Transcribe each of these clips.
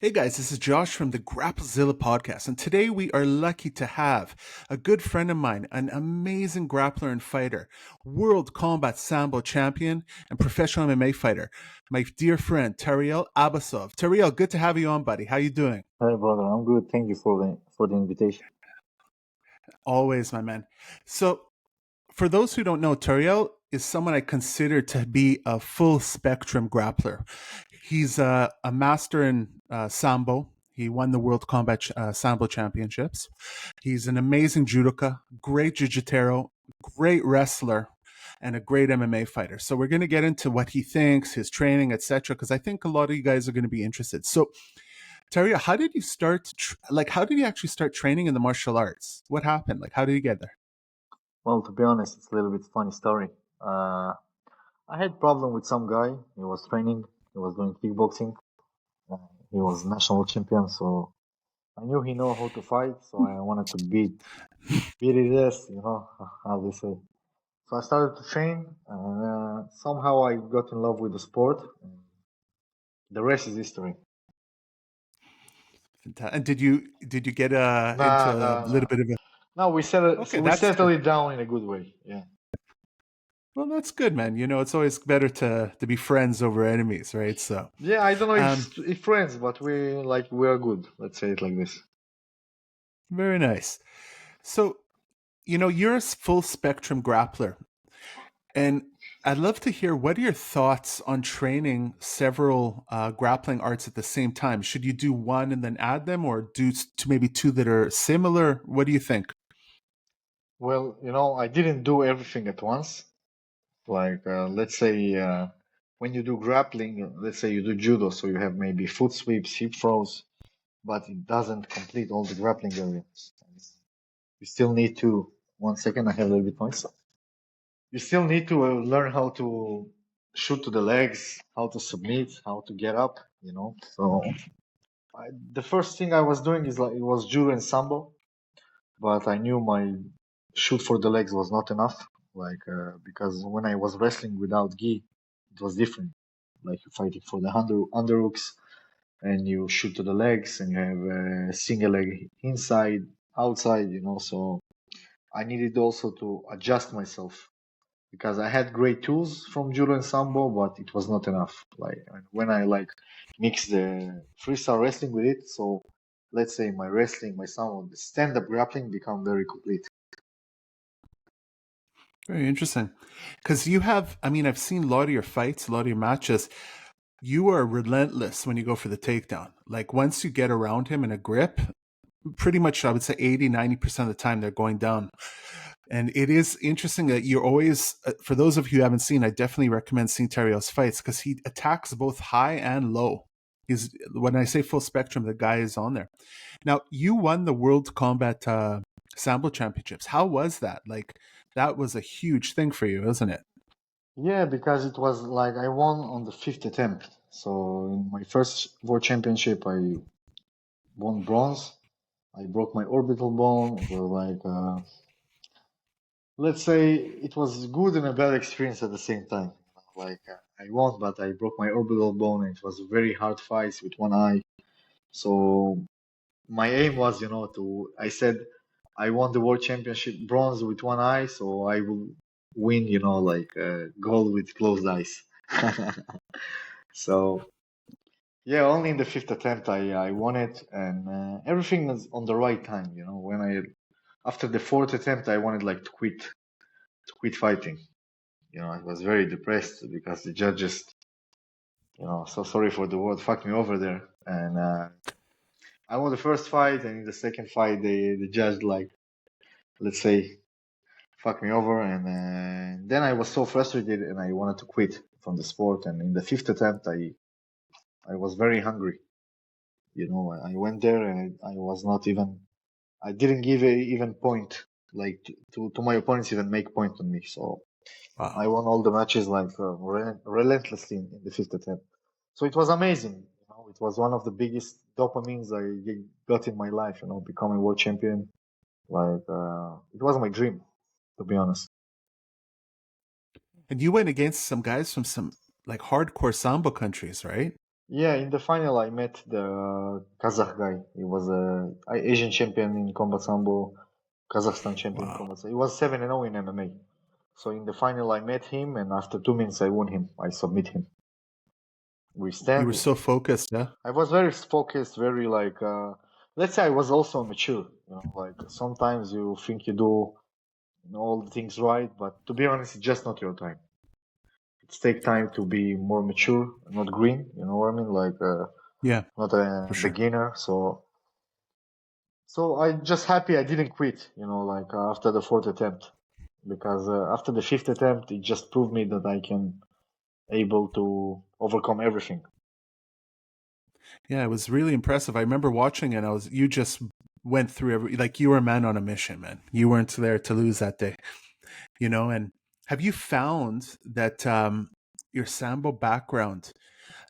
Hey guys, this is Josh from the Grapplezilla Podcast, and today we are lucky to have a good friend of mine, an amazing grappler and fighter, World Combat Sambo champion and professional MMA fighter, my dear friend Tariel Abbasov. Tariel, good to have you on, buddy. How you doing? Hi, brother. I'm good. Thank you for the invitation. Always, my man. So, for those who don't know, Tariel is someone I consider to be a full spectrum grappler. He's a master in Sambo. He won the World Combat Sambo Championships. He's an amazing judoka, great jiu-jitsu, great wrestler, and a great MMA fighter. So we're going to get into what he thinks, his training, etc., because I think a lot of you guys are going to be interested. So, Tariel, how did you start? How did you actually start training in the martial arts? What happened? Like, how did you get there? Well, to be honest, it's a little bit funny story. I had problem with some guy. He was training. He was doing kickboxing. Uh, he was national champion, so I knew he know how to fight. So I wanted to beat his ass. You know how they say. So I started to train, and somehow I got in love with the sport. And the rest is history. And did you get into Nah, a nah, little nah. bit of a No, okay? we That's settle good. it down in a good way. Yeah. Well, that's good, man. You know, it's always better to be friends over enemies, right? So, Yeah, I don't know um, if friends, but we are good. Let's say it like this. very nice. So, you know, you're a full spectrum grappler, and I'd love to hear what are your thoughts on training several grappling arts at the same time. Should you do one and then add them, or do maybe two that are similar? What do you think? Well, I didn't do everything at once. Like let's say when you do grappling, let's say you do judo, so you have maybe foot sweeps, hip throws, but it doesn't complete all the grappling areas. You still need to. One second, I have a little bit noise. You still need to learn how to shoot to the legs, how to submit, how to get up. So the first thing I was doing is like it was judo and sambo, but I knew my shoot for the legs was not enough. Like because when I was wrestling without gi, it was different. Like you're fighting for the underhooks, and you shoot to the legs, and you have a single leg inside, outside. So I needed also to adjust myself because I had great tools from judo and sambo, but it was not enough. Like when I mix the freestyle wrestling with it, so let's say my wrestling, my sambo, the stand-up grappling become very complete. Very interesting. Because you have, I mean, I've seen a lot of your fights, a lot of your matches. You are relentless when you go for the takedown. Like once you get around him in a grip, pretty much I would say 80-90% of the time they're going down. And it is interesting that you're always, for those of you who haven't seen, I definitely recommend seeing Tariel's fights because he attacks both high and low. He's, when I say full spectrum, the guy is on there. Now, you won the World Combat Sambo Championships. How was that? Like, that was a huge thing for you, isn't it? Yeah, because it was like I won on the fifth attempt. So in my first world championship, I won bronze. I broke my orbital bone. It was like, let's say, it was good and a bad experience at the same time. Like I won, but I broke my orbital bone, and it was a very hard fight with one eye. So my aim was, I said I won the world championship bronze with one eye, so I will win, gold with closed eyes. So yeah, only in the fifth attempt I won it, and everything was on the right time. When after the fourth attempt I wanted like to quit fighting. I was very depressed because the judges, so sorry for the word, fucked me over there, and I won the first fight, and in the second fight the judge like, let's say, fucked me over, and then I was so frustrated and I wanted to quit from the sport. And in the fifth attempt I was very hungry. I went there and I was not even. I didn't give a even point, like to my opponents even make point on me. So I Wow. won all the matches like relentlessly in the fifth attempt. So it was amazing. It was one of the biggest dopamines I got in my life. Becoming world champion. Like it was my dream, to be honest. And you went against some guys from some like hardcore Sambo countries, right? Yeah, in the final, I met the Kazakh guy. He was a Asian champion in Combat Sambo, Kazakhstan champion in Wow. Combat Sambo. He was 7-0 in MMA. So in the final, I met him, and after 2 minutes, I won him. I submit him. We You were stand. so focused, huh? I was very focused, very like, let's say I was also mature. Like sometimes you think you do all the things right, but to be honest, it's just not your time. It's take time to be more mature, not green. You know what I mean? Like, Yeah, not a for sure. beginner. So I just happy I didn't quit. Like after the fourth attempt, because after the fifth attempt, it just proved me that I can able to overcome everything. Yeah, it was really impressive. I remember watching it. You just went through like you were a man on a mission, man. You weren't there to lose that day, and have you found that your Sambo background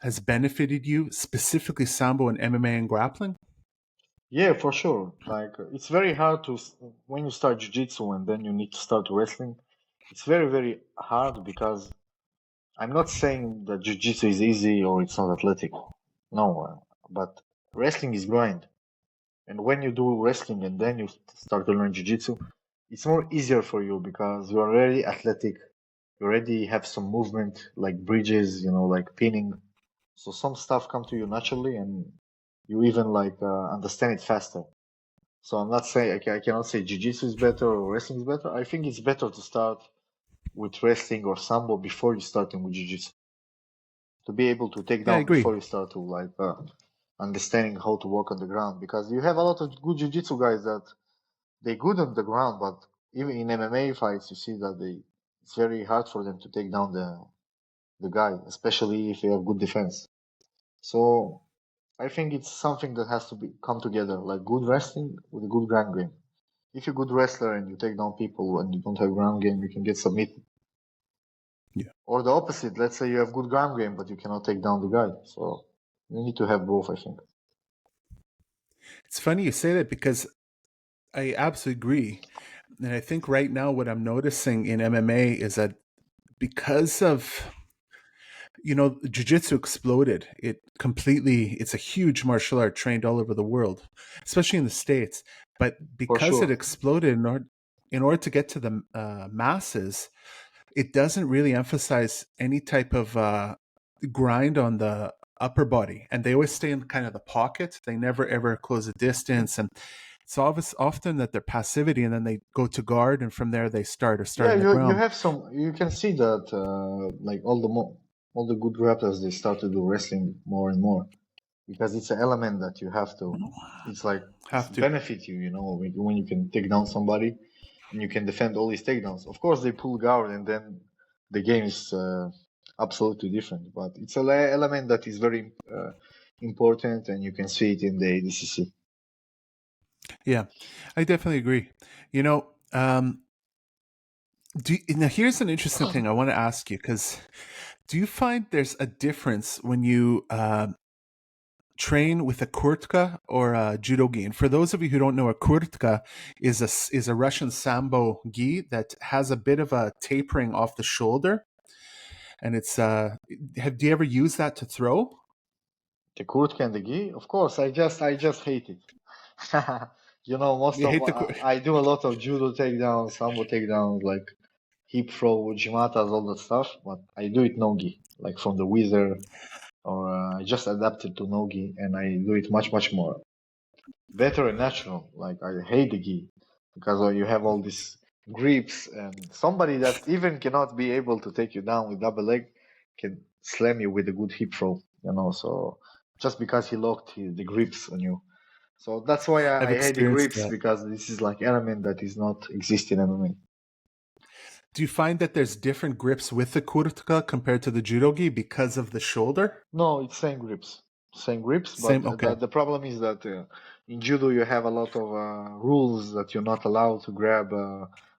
has benefited you, specifically Sambo and MMA and grappling? Yeah, for sure. Like it's very hard when you start jiu-jitsu and then you need to start wrestling. It's very, very hard because I'm not saying that jiu-jitsu is easy or it's not athletic. No, but wrestling is grind. And when you do wrestling and then you start to learn jiu-jitsu, it's more easier for you because you're already athletic. You already have some movement like bridges, like pinning. So some stuff come to you naturally and you even like understand it faster. So I'm not saying I cannot say jiu-jitsu is better or wrestling is better. I think it's better to start with wrestling or sambo before you starting with jiu-jitsu to be able to take Yeah, I down agree. before you start to like understanding how to walk on the ground because you have a lot of good jiu-jitsu guys that they good on the ground, but even in MMA fights you see that it's very hard for them to take down the guy, especially if they have good defense. So I think it's something that has to be come together, like good wrestling with a good ground game. If you're a good wrestler and you take down people and you don't have ground game, you can get submitted. Yeah. Or the opposite, let's say you have good ground game but you cannot take down the guy. So you need to have both, I think. It's funny you say that because I absolutely agree. And I think right now what I'm noticing in MMA is that because of jiu-jitsu exploded. It's a huge martial art trained all over the world, especially in the States. But For because it sure. exploded in order to get to the masses, it doesn't really emphasize any type of grind on the upper body, and they always stay in kind of the pocket. They never ever close the distance, and it's obvious often that their passivity, and then they go to guard, and from there they start Yeah, on the you ground. have some. You can see that like all the good grapplers they start to do wrestling more and more because it's an element that you have to. It's like it's Have to. benefit you, when you can take down somebody and you can defend all these takedowns. Of course, they pull guard and then the game is absolutely different. But it's an element that is very important, and you can see it in the ADCC. Yeah, I definitely agree. You know, now here's an interesting thing I want to ask you, because do you find there's a difference when you train with a kurtka or a judo gi? And for those of you who don't know, a kurtka is a Russian sambo gi that has a bit of a tapering off the shoulder, and it's do you ever use that to throw? The Kurt and the Gi, of course. I just hate it. Most You of hate the I do a lot of judo takedowns, sambo takedowns, like hip throw, jimatas, all that stuff. But I do it nogi, like from the wizard, or I just adapted to nogi, and I do it much much more better and natural. Like I hate the gi because you have all these grips, and somebody that even cannot be able to take you down with double leg can slam you with a good hip throw. So just because he locked the grips on you. So that's why I've I hate the experienced grips that. because this is like element that is not exist in MMA. Do you find that there's different grips with the kurtka compared to the judo gi because of the shoulder? No, it's same grips. But Same. Okay. the problem is that in judo you have a lot of rules that you're not allowed to grab.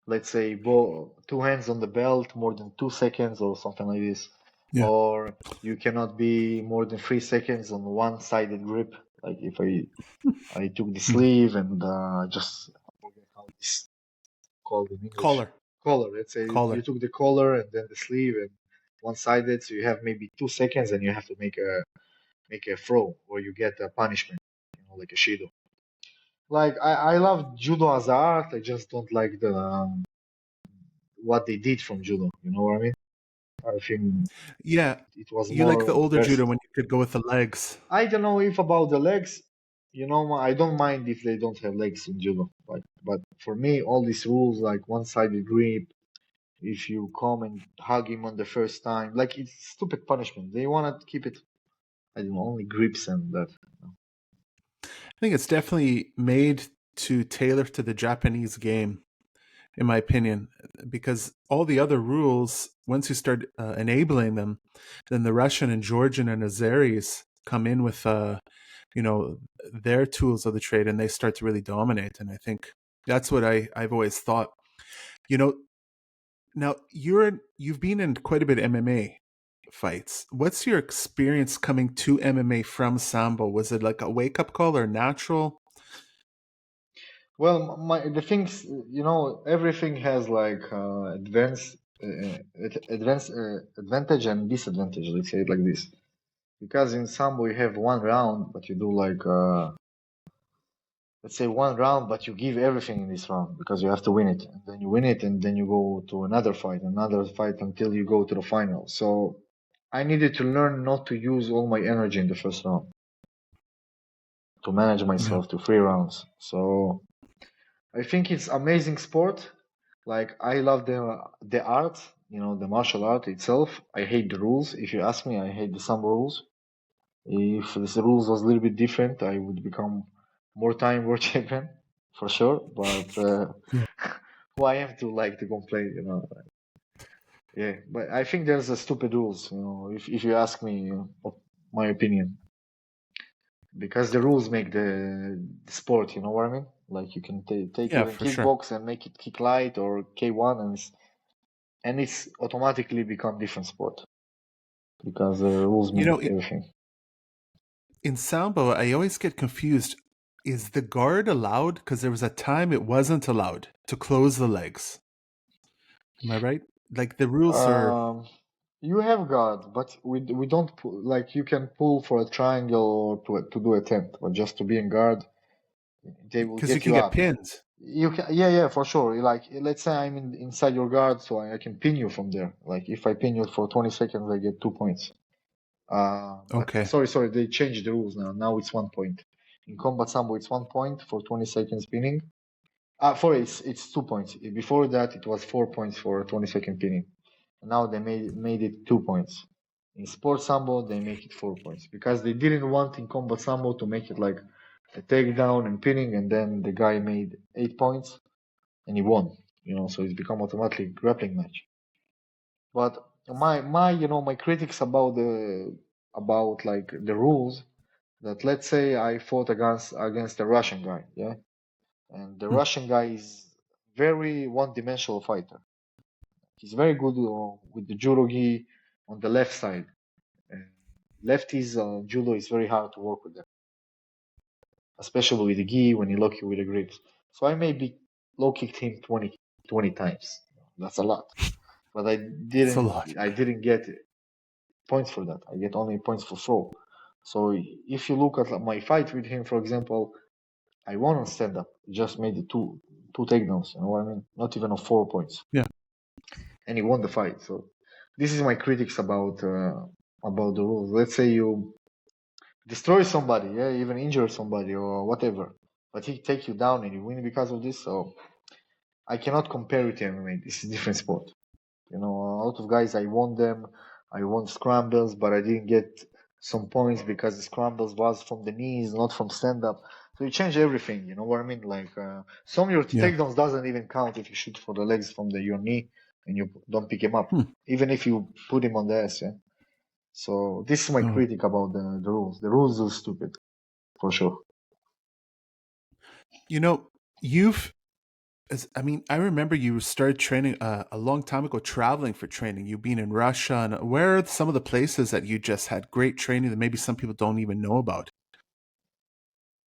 Let's say two hands on the belt more than 2 seconds or something like this, Yeah. or you cannot be more than 3 seconds on one-sided grip. Like if I took the Hmm. sleeve and just I forget how it's called in English. Collar. Collar. Let's say you Collar. took the collar and then the sleeve and one-sided, so you have maybe 2 seconds and you have to make make a throw or you get a punishment, like a shido. Like I love judo as art. I just don't like the what they did from judo. You know what I mean? I think Yeah, it was you like the more older judo when versatile. you could go with the legs. I don't know if about the legs. I don't mind if they don't have legs in judo. But for me, all these rules like one-sided grip, if you come and hug him on the first time, like it's stupid punishment. They want to keep it, I don't know, only grips and that. I think it's definitely made to tailor to the Japanese game, in my opinion, because all the other rules, once you start enabling them, then the Russian and Georgian and Azeris come in with, their tools of the trade, and they start to really dominate. And I think that's what I've always thought. You know, now you've been in quite a bit of MMA fights. What's your experience coming to MMA from Sambo? Was it like a wake up call or natural? Well, the things, everything has like advantage and disadvantage. Let's say it like this. Because in Sambo you have one round, but you do like let's say one round, but you give everything in this round because you have to win it. And then you win it, and then you go to another fight until you go to the final. So I needed to learn not to use all my energy in the first round to manage Yeah. myself to 3 rounds. So I think it's amazing sport. Like I love the art, the martial art itself. I hate the rules. If you ask me, I hate the Sambo rules. If the rules was a little bit different, I would become more time world champion for sure. But Yeah. who I am to like to complain. Yeah, but I think there's a stupid rules. If you ask me, my opinion, because the rules make the sport. You know what I mean? Like you can take Yeah, even for sure. kickbox and make it kick light or K1, and it's automatically become different sport because the rules You make know, everything. in Sambo, I always get confused. Is the guard allowed? Because there was a time it wasn't allowed to close the legs. Am I right? Like the rules are. Um, you have guard, but we don't pull, like you can pull for a triangle or to do a tent, but just to be in guard, they will Because you get can you get up. pinned. You can, yeah, for sure. Like let's say I'm inside your guard, so I can pin you from there. Like if I pin you for 20 seconds, I get 2 points. But Okay. sorry, they changed the rules now. Now it's 1 point. In Combat Sambo, it's 1 point for 20 seconds pinning. For it's 2 points. Before that, it was 4 points for a 20-second pinning. Now they made it 2 points. In Sport Sambo, they make it 4 points because they didn't want in Combat Sambo to make it like a takedown and pinning, and then the guy made 8 points and he won. So it's become automatically grappling match. But my critics about like the rules, that let's say I fought against a Russian guy, yeah, and the Hmm. Russian guy is very one-dimensional fighter. He's very good with the judo gi on the left side. Lefties judo is very hard to work with them, especially with the gi when you lock you with the grips. So I maybe low kicked him 20 times. That's a lot, but I It's a didn't lot. I didn't get points for that. I get only points for throw. So if you look at my fight with him, for example, I won on stand up. Just made it two takedowns. You know what I mean? Not even on 4 points, Yeah. and he won the fight. So this is my critics about the rules. Let's say you destroy somebody, yeah, even injure somebody or whatever, but he take you down and you win because of this. So I cannot compare it to MMA. This is a different sport. A lot of guys I won them. I won scrambles, but I didn't get some points because the scrambles was from the knees, not from stand up. So you change everything. You know what I mean? Like some of your Yeah. takedowns doesn't even count if you shoot for the legs from your knee and you don't pick him up, Hmm. even if you put him on the ass. Yeah. So this is my Oh. critic about the rules. The rules are stupid for sure. You know, you've. I mean, I remember you started training a long time ago, traveling for training. You've been in Russia, and where are some of the places that you just had great training that maybe some people don't even know about?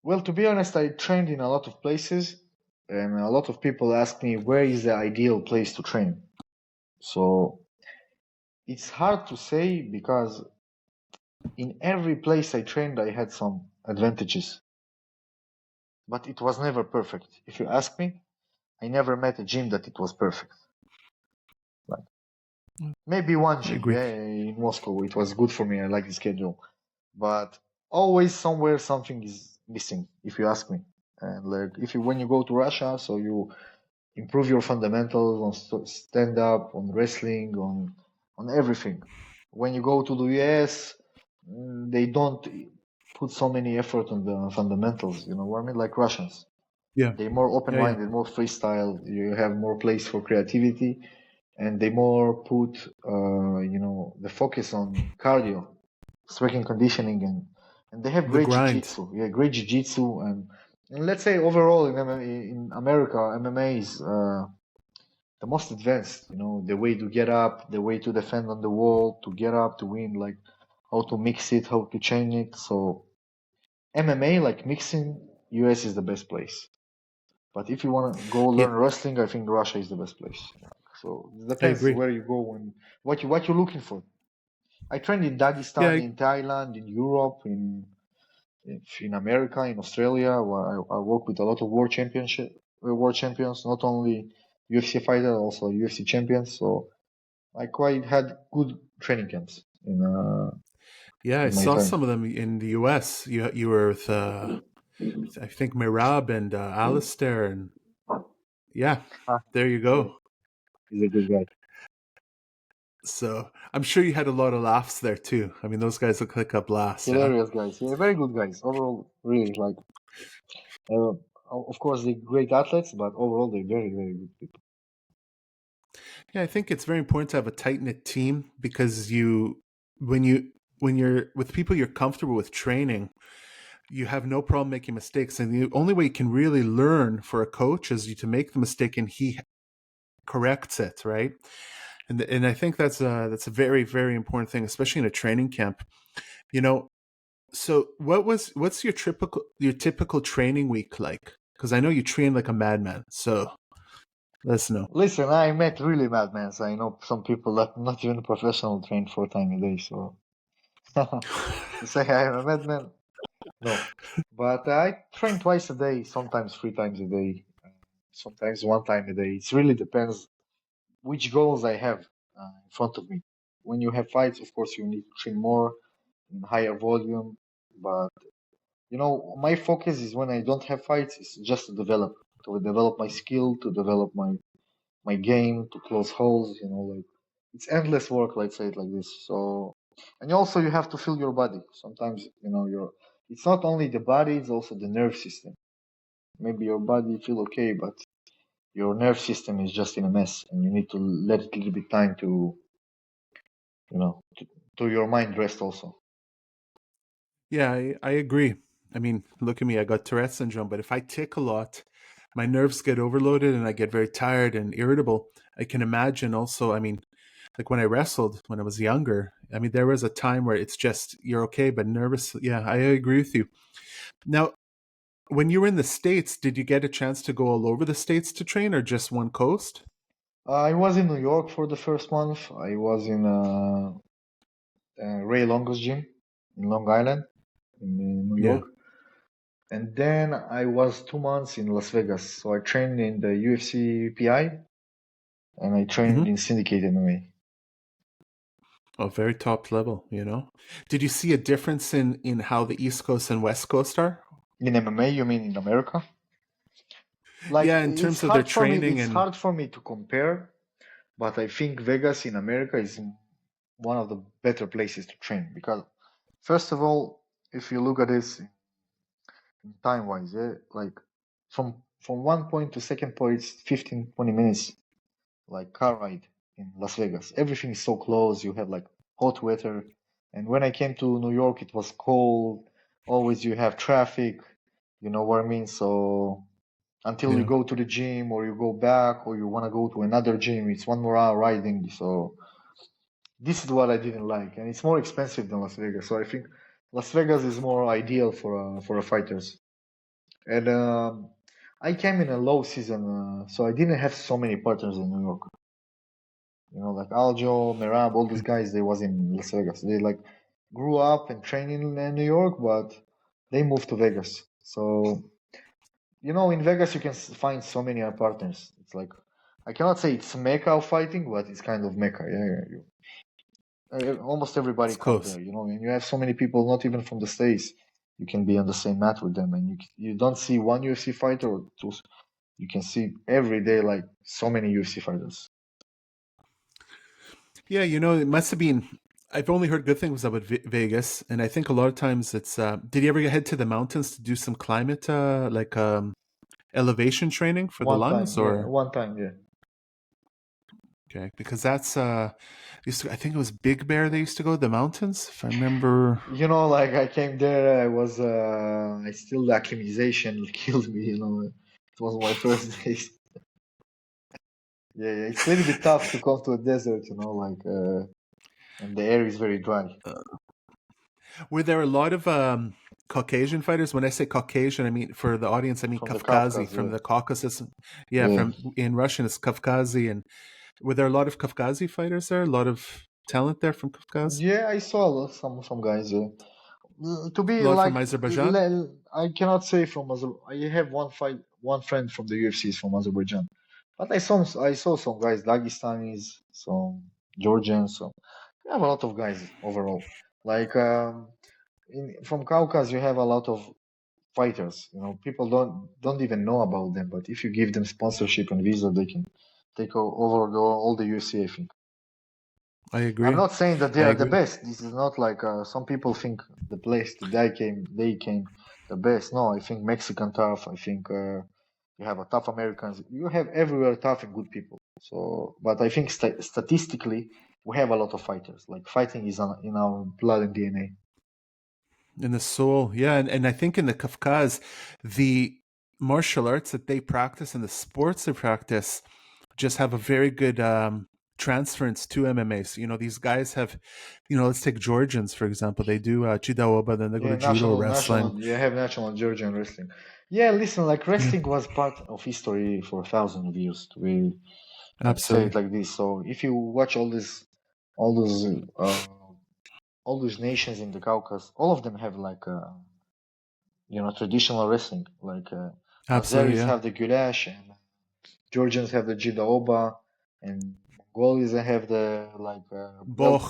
Well, to be honest, I trained in a lot of places, and a lot of people ask me where is the ideal place to train. So it's hard to say because in every place I trained, I had some advantages, but it was never perfect. If you ask me, I never met a gym that it was perfect. Like maybe one I gym, agree. yeah, in Moscow, it was good for me. I like the schedule, but always somewhere something is missing. If you ask me, and like if you when you go to Russia, so you improve your fundamentals on stand up, on wrestling, on everything. When you go to the US, they don't put so many effort on the fundamentals. You know what I mean? Like Russians, Yeah. they're more Yeah. open-minded, more freestyle. You have more place for creativity, and they more put, the focus on cardio, strength and conditioning, and they have The great grind. jiu-jitsu. Yeah, great jiu-jitsu, and let's say overall in America, MMA is the most advanced. You know, the way to get up, the way to defend on the wall, to get up, to win, like how to mix it, how to change it. So MMA, like mixing, US is the best place. But if you want to go Yeah, learn wrestling, I think Russia is the best place. So it I depends agree. where you go and what you're looking for. I trained in Dagestan, Yeah, in Thailand, in Europe, in America, in Australia, where I work with a lot of world champions, not only UFC fighters, also UFC champions. So I quite had good training camps yeah. I in my saw time. some of them in the U.S. You were with I think Mirab and Alistair, and yeah, Ah, there you yeah, go. he's a good guy. So I'm sure you had a lot of laughs there too. I mean, those guys look like a blast. Yeah. Hilarious guys. Yeah, very good guys. Overall, really like. Uh, of course, they're great athletes, but overall, they're very, very good people. Yeah, I think it's very important to have a tight knit team because when you when you're with people you're comfortable with training, you have no problem making mistakes, and the only way you can really learn for a coach is you to make the mistake and he corrects it, right? And I think that's a very very important thing, especially in a training camp. You know, so what's your typical training week like? Because I know you train like a madman. So let's know. Listen, I met really madmen. I know some people that not even professional train 4 times a day. So to say I'm a madman, no. But I train twice a day, sometimes 3 times a day, sometimes 1 time a day. It really depends which goals I have in front of me. When you have fights, of course, you need to train more in higher volume. But my focus is when I don't have fights, is just to develop my skill, to develop my game, to close holes. Like it's endless work. Let's say it like this. So, and also you have to feel your body. Sometimes it's not only the body; it's also the nerve system. Maybe your body feel okay, but your nerve system is just in a mess, and you need to let it a little bit time to to your mind rest also. Yeah, I agree. I mean, look at me. I got Tourette syndrome, but if I tick a lot, my nerves get overloaded and I get very tired and irritable. I can imagine also, I mean, like when I wrestled when I was younger, I mean, there was a time where it's just you're okay, but nervous. Yeah, I agree with you. Now, when you were in the States, did you get a chance to go all over the States to train or just one coast? I was in New York for the first month. I was in Ray Longo's gym in Long Island, in New Yeah. York. And then I was 2 months in Las Vegas. So I trained in the UFC PI and I trained Mm-hmm. in Syndicate MMA. Oh, very top level, you know. Did you see a difference in how the East Coast and West Coast are? In MMA, you mean in America? Like Yeah, in it's terms of their hard for me. training It's and hard for me to compare, but I think Vegas in America is one of the better places to train because, first of all, if you look at this in time wise, yeah, like from one point to second point, it's 15, 20 minutes, like car ride in Las Vegas. Everything is so close. You have like hot weather. And when I came to New York, it was cold. Always you have traffic. You know what I mean? So until you yeah. go to the gym or you go back or you want to go to another gym, it's 1 more hour riding. So this is what I didn't like. And it's more expensive than Las Vegas. So I think Las Vegas is more ideal for a fighters. And I came in a low season, so I didn't have so many partners in New York. Like Aljo, Merab, all these guys, they was in Las Vegas. They like grew up and trained in New York, but they moved to Vegas. So, in Vegas you can find so many partners. It's like, I cannot say it's Mecca of fighting, but it's kind of Mecca. Yeah. Almost everybody It's comes close. there, and you have so many people, not even from the States. You can be on the same mat with them, and you don't see one UFC fighter or two. You can see every day like so many UFC fighters. Yeah, it must have been. I've only heard good things about Vegas, and I think a lot of times it's. Did you ever head to the mountains to do some climate, like elevation training for the One time, lungs, yeah, or one time, yeah. okay? Because that's I think it was Big Bear. They used to go to the mountains, if I remember. Like I came there, I still the acclimatization killed me. It was my first days. Yeah, it's a little bit tough to come to a desert, and the air is very dry. Were there a lot of Caucasian fighters? When I say Caucasian, I mean for the audience, I mean From the Kafkazi Kafkas, from yeah. the Caucasus. Yeah, Yeah. from in Russian it's Kafkazi, and were there a lot of Kafkazi fighters there? A lot of talent there from Kafkaz? Yeah, I saw some guys. Yeah. To A be lot from like, Azerbaijan? I cannot say from I have one friend from the UFC is from Azerbaijan, but I saw some guys, Dagestanis, some Georgians. So we have a lot of guys overall. Like from Caucasus, you have a lot of fighters. People don't even know about them, but if you give them sponsorship and visa, they can take over all the UFC. I think. I I'm agree. not saying that they I are the agree. best. This is not like some people think the place that they came the best. No, I think Mexican tough. I think you have a tough Americans. You have everywhere tough and good people. So, but I think statistically, we have a lot of fighters. Like fighting is in our blood and DNA. In the soul, yeah, and I think in the Kafkaz, the martial arts that they practice and the sports they practice just have a very good transference to MMA. So, these guys have, let's take Georgians for example. They do judo, then they go Yeah, to judo, national. wrestling. You have national Georgian wrestling. Yeah, listen, like Yeah, wrestling was part of history for a thousand of years. Let's say it absolutely. like this. So if you watch all those, uh, all those nations in the Caucasus, all of them have like traditional wrestling. Like Absolutely, Azeris yeah. have the Gulash, and Georgians have the Jidaoba, and Mongols have the like belt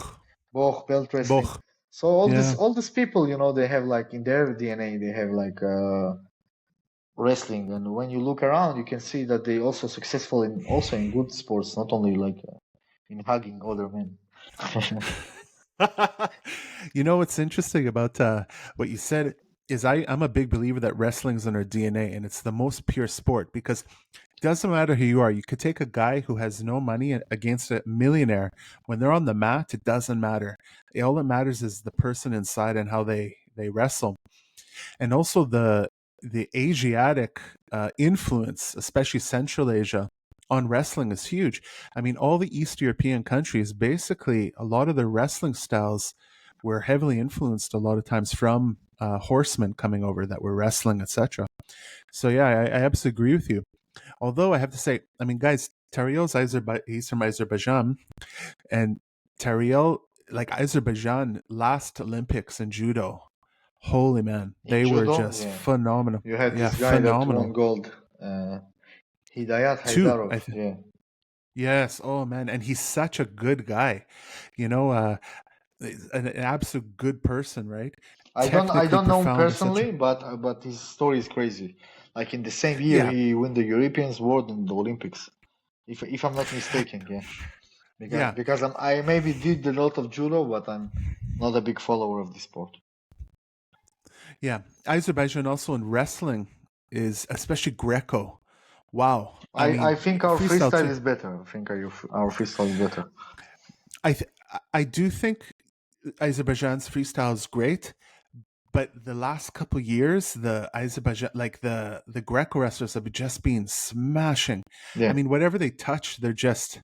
Boch. belt wrestling. Boch. So all this Yeah. all these people, they have like in their DNA, they have like wrestling, and when you look around, you can see that they also successful in good sports, not only like in hugging other men. What's interesting about what you said is I'm a big believer that wrestling's in our DNA, and it's the most pure sport because it doesn't matter who you are. You could take a guy who has no money against a millionaire. When they're on the mat, it doesn't matter. All that matters is the person inside and how they wrestle. And also the Asiatic influence, especially Central Asia, on wrestling is huge. I mean, all the East European countries, basically, a lot of their wrestling styles were heavily influenced a lot of times from horsemen coming over that were wrestling, etc. So yeah, I absolutely agree with you. Although I have to say, I mean, guys, he's from Azerbaijan, and Tariel, like Azerbaijan, last Olympics in judo. Holy man, In they were judo, just yeah, phenomenal. you had Yeah, this guy that won phenomenal. gold, Hidayat Two, Haydarov. Yeah, yes. Oh man, and he's such a good guy. You know, uh, an absolute good person, right? I Technically don't know him profound, etc. personally, but his story is crazy. Like in the same year, Yeah, he won the Europeans World and the Olympics. If I'm not mistaken, yeah. Because yeah, because I maybe did a lot of judo, but I'm not a big follower of the sport. yeah. Azerbaijan also in wrestling is especially Greco. Wow, I I mean think our freestyle freestyle too. is better. I think our freestyle is better. I th- I do think Azerbaijan's freestyle is great, but the last couple years, the Azerbaijan, like the Greco wrestlers have just been smashing. I Yeah. mean, whatever they touch, they're just.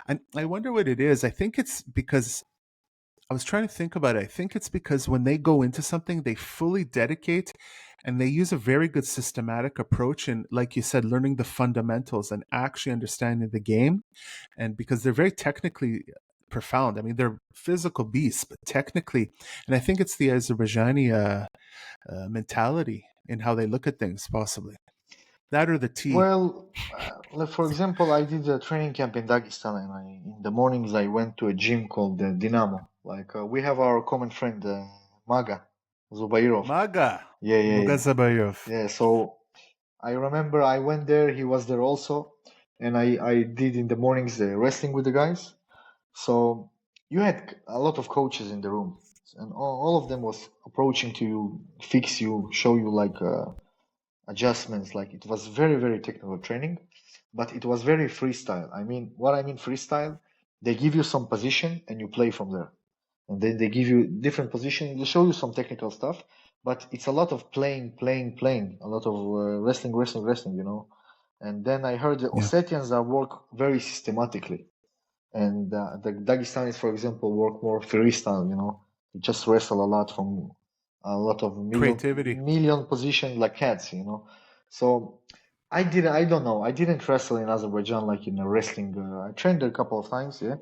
And I wonder what it is. I think it's because I was trying to think about it. I think it's because when they go into something, they fully dedicate, and they use a very good systematic approach. And like you said, learning the fundamentals and actually understanding the game. And because they're very technically profound. I mean, they're physical beasts, but technically, and I think it's the Azerbaijani mentality in how they look at things, possibly that or the tea. Well, like for example, I did a training camp in Dagestan, and in the mornings I went to a gym called Dinamo. Like we have our common friend Maga Zubairov. Maga Yeah, yeah, yeah. Mugazabayov. Yeah, so I remember I went there, he was there also, and I did in the mornings wrestling with the guys. So you had a lot of coaches in the room, and all of them was approaching to you, fix you, show you like adjustments. Like it was very, very technical training, but it was very freestyle. I mean, what I mean freestyle, they give you some position and you play from there. And then they give you different position, they show you some technical stuff, but it's a lot of playing, a lot of wrestling, you know. And then I heard the Yeah. Ossetians that work very systematically. And the Dagestanis, for example, work more freestyle, you know. They just wrestle a lot from a lot of Creativity. million positions like cats, you know. So I don't know. I didn't wrestle in Azerbaijan like in a wrestling. I trained there a couple of times, yeah,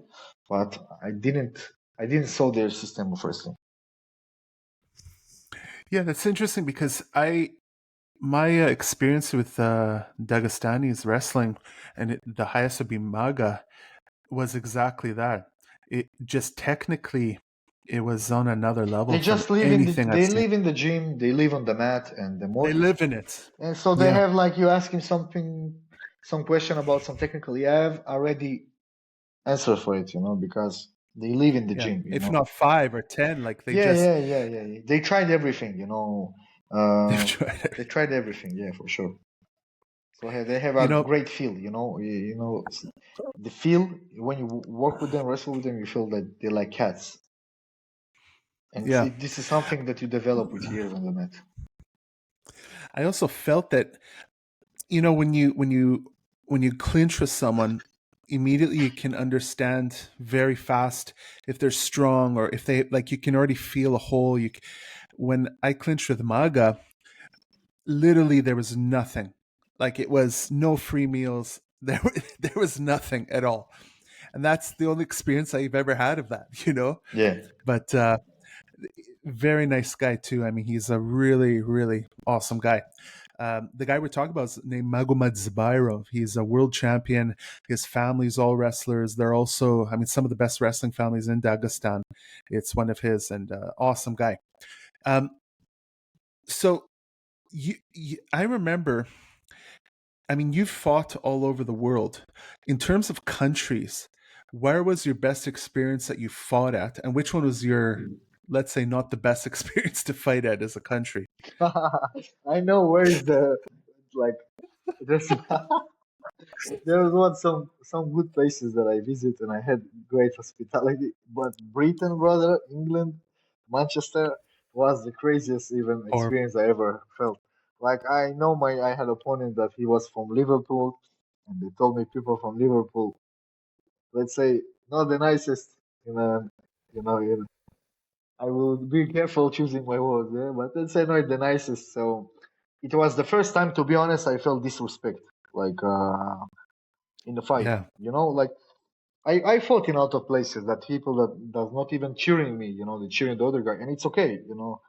but I didn't saw their system of wrestling. Yeah, that's interesting because my experience with Dagestani's wrestling, and the highest would be Maga, was exactly that. It just technically, it was on another level They from just live in anything I've they seen. live in the gym, they live on the mat, and the more They live in it. and so they Yeah, have like you ask him something, some question about some technical, you have already answer for it, you know, because they live in the yeah. gym, you If know. not 5 or 10, like they Yeah, just yeah, yeah, yeah, yeah. They tried everything, you know. they've tried They it. tried everything, yeah, for sure. So they have You a know, great feel, you know. You know, the feel when you work with them, wrestle with them, you feel that they're like cats, and yeah. this is something that you develop with years on the mat. I also felt that, you know, when you clinch with someone, immediately you can understand very fast if they're strong or if they, like, you can already feel a hole. When I clinched with Maga, literally there was nothing. Like, it was no free meals. There was nothing at all, and that's the only experience I've ever had of that. You know, Yeah. but very nice guy too. I mean, he's a really, really awesome guy. The guy we're talking about is named Magomed Zbairov. He's a world champion. His family's all wrestlers. They're also, I mean, some of the best wrestling families in Dagestan. It's one of his, and awesome guy. So I remember, I mean, you've fought all over the world. In terms of countries, where was your best experience that you fought at? And which one was your, let's say, not the best experience to fight at as a country? I know where is the like there's there was some good places that I visit and I had great hospitality. But Britain, brother, England, Manchester was the craziest even Or experience I ever felt. Like I know I had an opponent that he was from Liverpool, and they told me people from Liverpool, let's say, not the nicest in a I will be careful choosing my words, yeah, but let's say not the nicest. So it was the first time, to be honest, I felt disrespect, like in the fight. yeah, You know, like I fought in a lot of places that people that does not even cheering me, you know, they cheering the other guy, and it's okay, you know.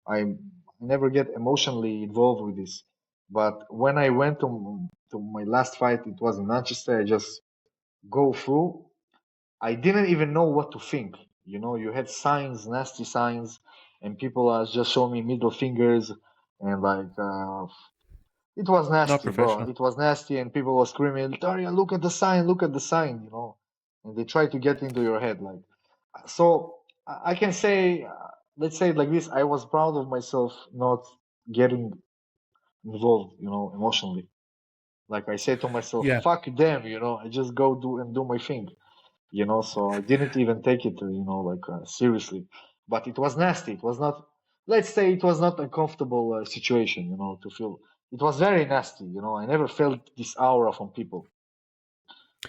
I never get emotionally involved with this. But when I went to my last fight, it was in Manchester. I just go through. I didn't even know what to think. You know, you had signs, nasty signs, and people are just showing me middle fingers, and like it was not nasty, bro. professional. It was nasty, and people were screaming, "Tariel, look at the sign! Look at the sign!" You know, and they try to get into your head, like. So I can say, let's say it like this: I was proud of myself not getting involved, you know, emotionally. Like I said to myself, Yeah. "Fuck them," you know. I just go do my thing, you know. So I didn't even take it, you know, like seriously. But it was nasty. It was not. Let's say it was not a comfortable situation, you know, to feel. It was very nasty, you know. I never felt this aura from people.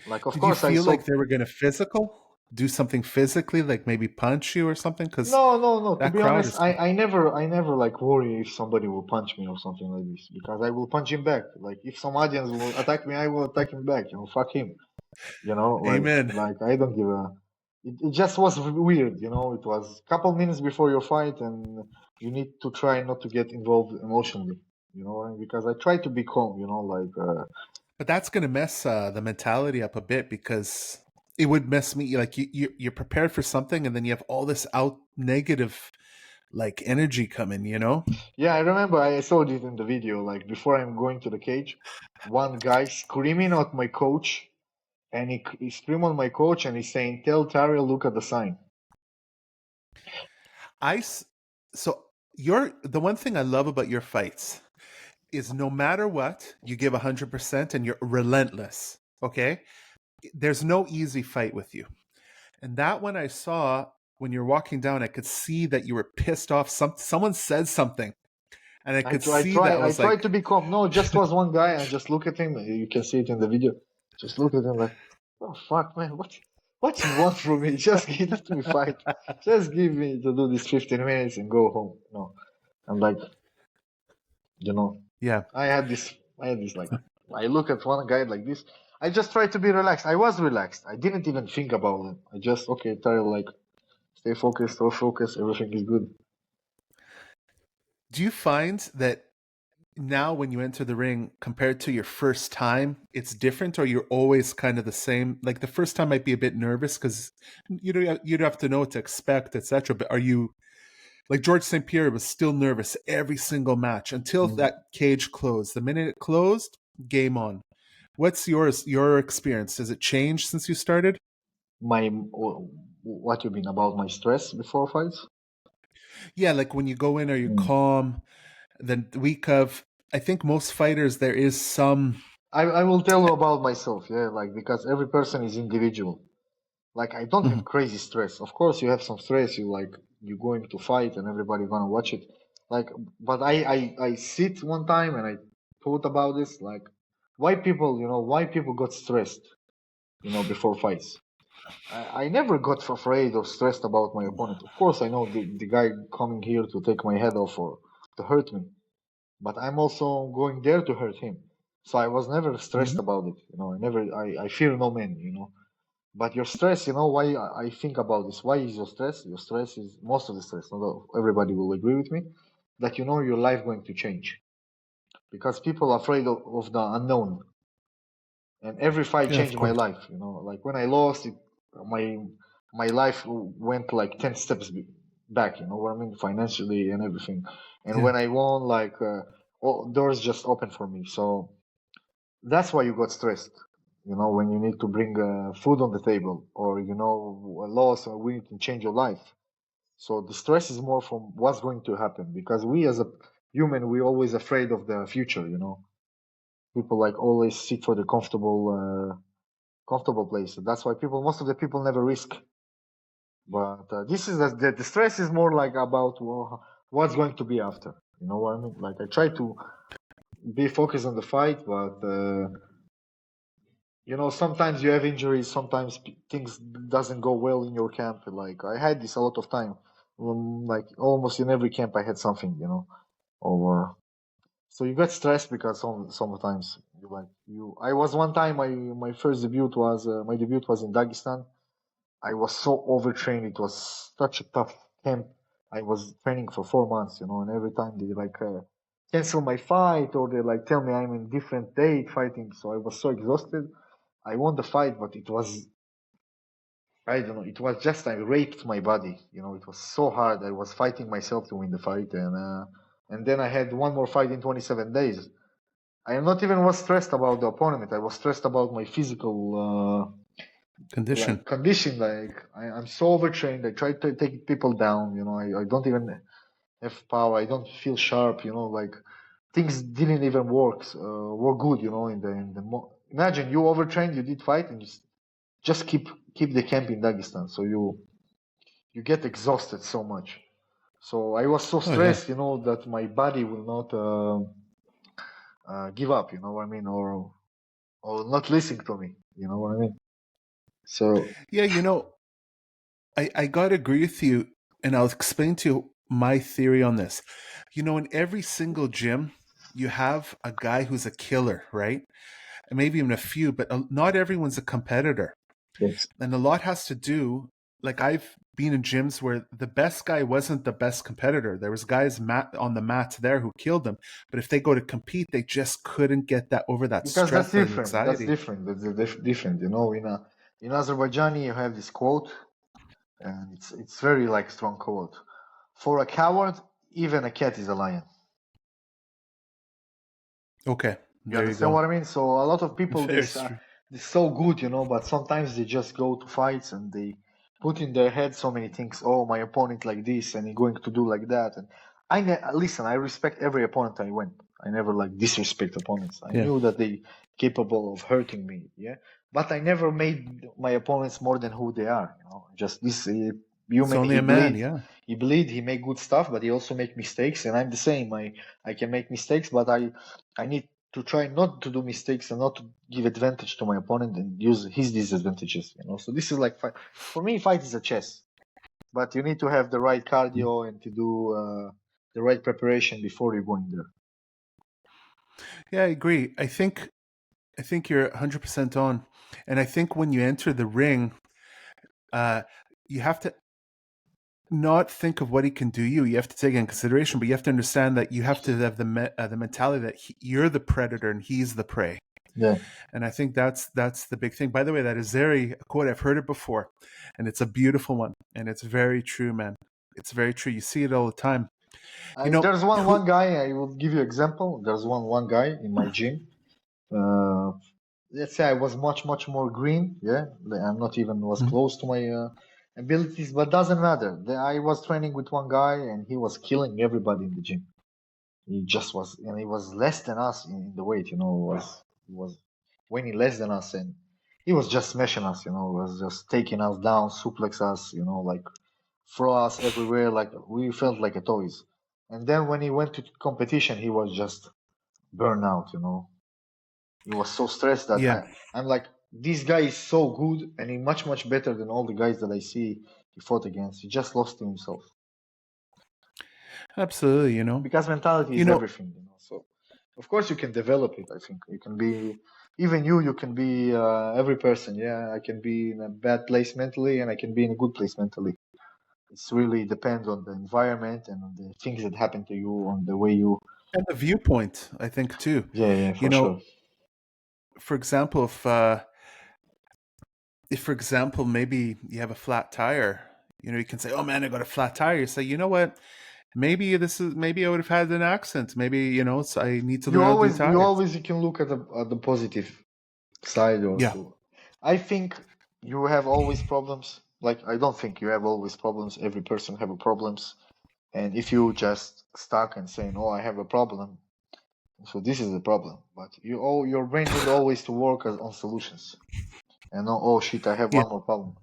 Like, of Did you course, I feel like saw. they were going to do something physically, like maybe punch you or something? Because No, no, no. To that be crowd honest, is, I never like worry if somebody will punch me or something like this because I will punch him back. Like if some audience will attack me, I will attack him back. You know, fuck him. You know, amen. like I don't give a. it just was weird, you know. It was a couple minutes before your fight, and you need to try not to get involved emotionally, you know, because I try to be calm, you know, like But that's going to mess the mentality up a bit because it would mess me. Like you're prepared for something, and then you have all this out negative like energy coming. You know. yeah, I remember I saw it in the video. Like before I'm going to the cage, one guy screaming at my coach, and he screamed on my coach, and he's saying, "Tell Tariel, look at the sign." So you're the one thing I love about your fights is no matter what you give 100% and you're relentless. Okay, there's no easy fight with you. And that one I saw when you're walking down, I could see that you were pissed off. Someone said something, and I could see that I I was tried like, to be calm. No, just was one guy, and just look at him. You can see it in the video. Just look at him like, oh fuck, man, what you want from me? Just let me fight. Just give me to do this 15 minutes and go home. No, I'm like, you know, yeah, I had this like, I look at one guy like this. I just tried to be relaxed. I was relaxed. I didn't even think about it. I just okay, Tyrell, like, stay focused, or focus. Everything is good. do you find that now when you enter the ring compared to your first time it's different, or you're always kind of the same? Like the first time might be a bit nervous because you'd have to know what to expect, etc. But are you like George St. Pierre was still nervous every single match until Mm. that cage closed? The minute it closed, game on. What's your experience? Has it changed since you started? My what you mean about my stress before fights? Yeah, like when you go in, are you Mm. calm? Then the week of, I think most fighters there is some. I will tell you about myself, yeah, like because every person is individual. Like I don't have Mhm. crazy stress. Of course, you have some stress. You going to fight and everybody gonna watch it. Like, but I sit one time and I thought about this. Like, why people got stressed, you know, before fights. I never got afraid or stressed about my opponent. Of course, I know the guy coming here to take my head off or to hurt me, but I'm also going there to hurt him. So I was never stressed Mhm. about it. You know, I fear no man, you know. But your stress, you know, why I think about this? Why is your stress? Your stress is most of the stress. Not everybody will agree with me that you know your life going to change because people are afraid of the unknown. And every fight Yeah, of changed my course. life. You know, like when I lost, my my life went like 10 steps back. You know what I mean, financially and everything. And Yeah, when I won, like all doors just opened for me. So that's why you got stressed. You know, when you need to bring food on the table, or you know, a loss, or we need to change your life. So the stress is more from what's going to happen because we as a human, we always afraid of the future. You know, people like always seek for the comfortable place. That's why most of the people never risk. But this is the stress is more like about well, what's going to be after. You know what I mean? Like I try to be focused on the fight, but you know, sometimes you have injuries, sometimes things doesn't go well in your camp. Like I had this a lot of time, like almost in every camp I had something, you know, or so you get stressed because sometimes you like you. I was one time my first debut was my debut was in Dagestan. I was so overtrained. It was such a tough camp. I was training for 4 months, you know, and every time they like cancel my fight or they like tell me I'm in different date fighting. So I was so exhausted. I won the fight, but it was I don't know. It was just I raped my body. You know, it was so hard. I was fighting myself to win the fight, and then I had one more fight in 27 days. I am not even was stressed about the opponent. I was stressed about my physical condition. like condition. Like I'm so overtrained. I try to take people down. You know, I don't even have power. I don't feel sharp. You know, like things didn't even work good. You know, imagine you overtrained. You did fight and just keep the camp in Dagestan. So you get exhausted so much. So I was so Oh yeah. stressed, you know, that my body will not give up. You know what I mean, or not listen to me. You know what I mean. So Yeah, I gotta agree with you, and I'll explain to you my theory on this. In every single gym, you have a guy who's a killer, right? And maybe even a few, but not everyone's a competitor. yes, And a lot has to do, like I've been in gyms where the best guy wasn't the best competitor. There was guys on the mat there who killed them, but if they go to compete, they just couldn't get that over that Because that's stress and different. That's anxiety. different. Different. You know, in Azerbaijani you have this quote, and it's very like strong quote. For a coward, even a cat is a lion. Okay, You there you understand go. what I mean? So a lot of people Very they're true. so good, you know, but sometimes they just go to fights and they put in their head so many things. Oh, my opponent like this, and he's going to do like that. And listen. I respect every opponent I win. I never like disrespect opponents. I Yeah. knew that they capable of hurting me. Yeah, but I never made my opponents more than who they are. You know, just this. It's only a man, yeah. He bleed. He make good stuff, but he also make mistakes. And I'm the same. I can make mistakes, but I need to try not to do mistakes and not to give advantage to my opponent and use his disadvantages. You know, so this is like for me, fight is a chess, but you need to have the right cardio and to do the right preparation before you go in there. Yeah, I agree. I think you're 100% on, and I think when you enter the ring, you have to not think of what he can do you. You have to take it in consideration, but you have to understand that you have to have the mentality that you're the predator and he's the prey. Yeah. And I think that's the big thing. By the way, that is a quote. I've heard it before, and it's a beautiful one, and it's very true, man. It's very true. You see it all the time. You know There's one guy. I will give you example. There's one guy in my gym. Let's say I was much more green. Yeah, I'm not even was close to my abilities, but doesn't matter. I was training with one guy, and he was killing everybody in the gym. He just was, and he was less than us in the weight. You know, was weighing less than us, and he was just smashing us. You know, was just taking us down, suplex us. You know, like throw us everywhere. Like we felt like a toys. And then when he went to competition, he was just burned out. You know, he was so stressed that Yeah, I'm like, this guy is so good and he much better than all the guys that I see he fought against. He just lost to himself. absolutely. Because mentality is everything, you know. So of course you can develop it. I think you can be, even you can be every person. Yeah, I can be in a bad place mentally and I can be in a good place mentally. It's really depends on the environment and on the things that happen to you, on the way you. And the viewpoint, I think, too. Yeah, for sure. For example, if for example maybe you have a flat tire, you can say, "Oh man, I got a flat tire." You say, "You know what? Maybe I would have had an accident. Maybe so I need to learn how to do tires." You can look at the positive side Yeah, also. I think you have always problems. Like I don't think you have always problems. Every person have a problems, and if you just stuck and saying, "Oh, I have a problem," so this is the problem. But your brain need always to work on solutions, and not, oh shit, I have yeah, one more problem.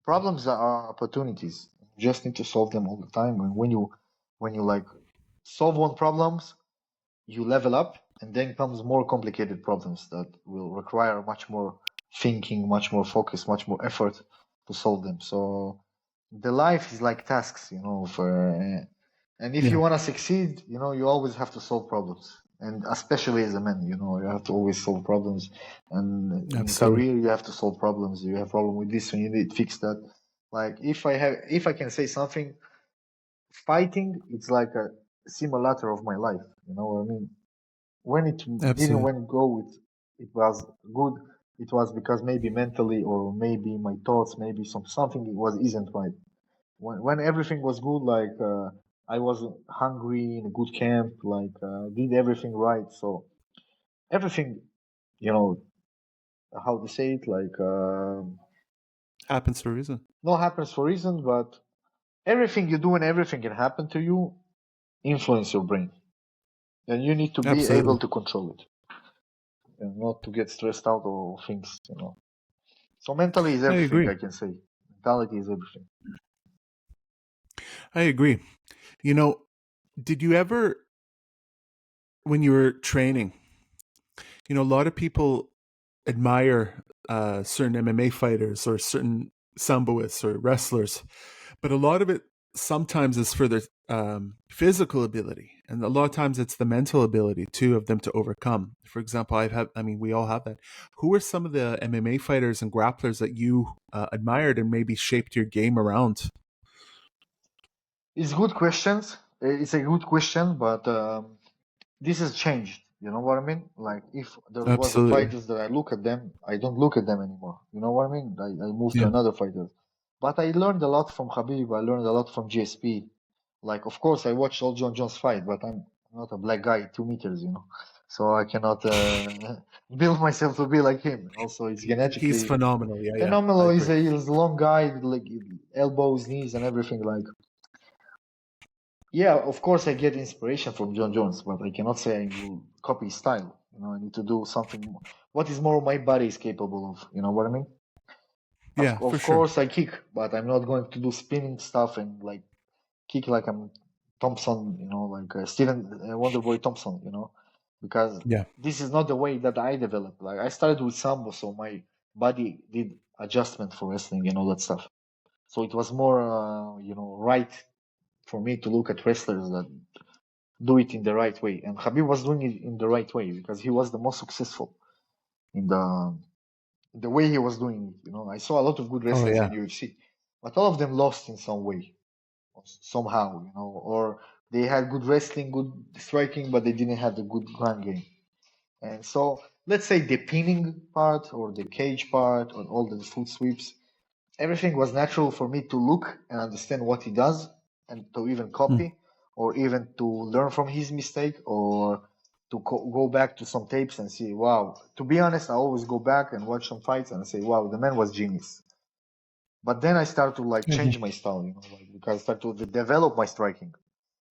Problems are opportunities. You just need to solve them all the time. And when you like solve one problems, you level up, and then comes more complicated problems that will require much more thinking, much more focus, much more effort to solve them. So the life is like tasks, you know. And if yeah, you want to succeed, you know, you always have to solve problems. And especially as a man, you know, you have to always solve problems. And in absolutely. career, you have to solve problems. You have problem with this, and you need to fix that. Like if I can say something, fighting, it's like a simulator of my life. You know what I mean? When it didn't Absolutely. when go with it was good, it was because maybe mentally or maybe my thoughts, maybe something it was isn't right. When everything was good, like I was hungry in a good camp, like did everything right. So everything, you know, how to say it, like Happens for a reason. no happens for reason, but everything you do and everything can happen to you influence your brain, and you need to be able Absolutely. to control it and not to get stressed out or things, you know. So mentally is I everything, agree. I can say. Mentality is everything. I agree. Did you ever, when you were training, a lot of people admire certain MMA fighters or certain samboists or wrestlers, but a lot of it sometimes is for their physical ability, and a lot of times it's the mental ability too of them to overcome. For example, we all have that. Who are some of the MMA fighters and grapplers that you admired and maybe shaped your game around? It's good questions. It's a good question, but this has changed. You know what I mean? Like if there was a Absolutely. fighters that I look at them, I don't look at them anymore. You know what I mean? I moved to Yeah. another fighter. But I learned a lot from Khabib. I learned a lot from GSP. Like of course I watched all John Jones fight, but I'm not a black guy, 2 meters, so I cannot build myself to be like him. Also, it's He's genetically phenomenal. Yeah, yeah, I phenomenal. agree. He's a long guy, like elbows, knees, and everything. Like yeah, of course I get inspiration from John Jones, but I cannot say I will copy his style. I need to do something what is more my body is capable of. You know what I mean? Yeah, for Of sure. course I kick, but I'm not going to do spinning stuff and like kick like I'm Thompson, like Steven Wonderboy Thompson, because Yeah. this is not the way that I developed. Like I started with Sambo, so my body did adjustment for wrestling and all that stuff. So it was more, right for me to look at wrestlers that do it in the right way. And Khabib was doing it in the right way because he was the most successful in the way he was doing it. I saw a lot of good Oh wrestlers yeah. in UFC, but all of them lost in some way, somehow, or they had good wrestling, good striking, but they didn't have the good ground game. And so, let's say the pinning part or the cage part or all the foot sweeps, everything was natural for me to look and understand what he does and to even Mm. copy or even to learn from his mistake or to go back to some tapes and see, wow. To be honest, I always go back and watch some fights and say, wow, the man was genius. But then I start to like Mhm. change my style, because I start to develop my striking.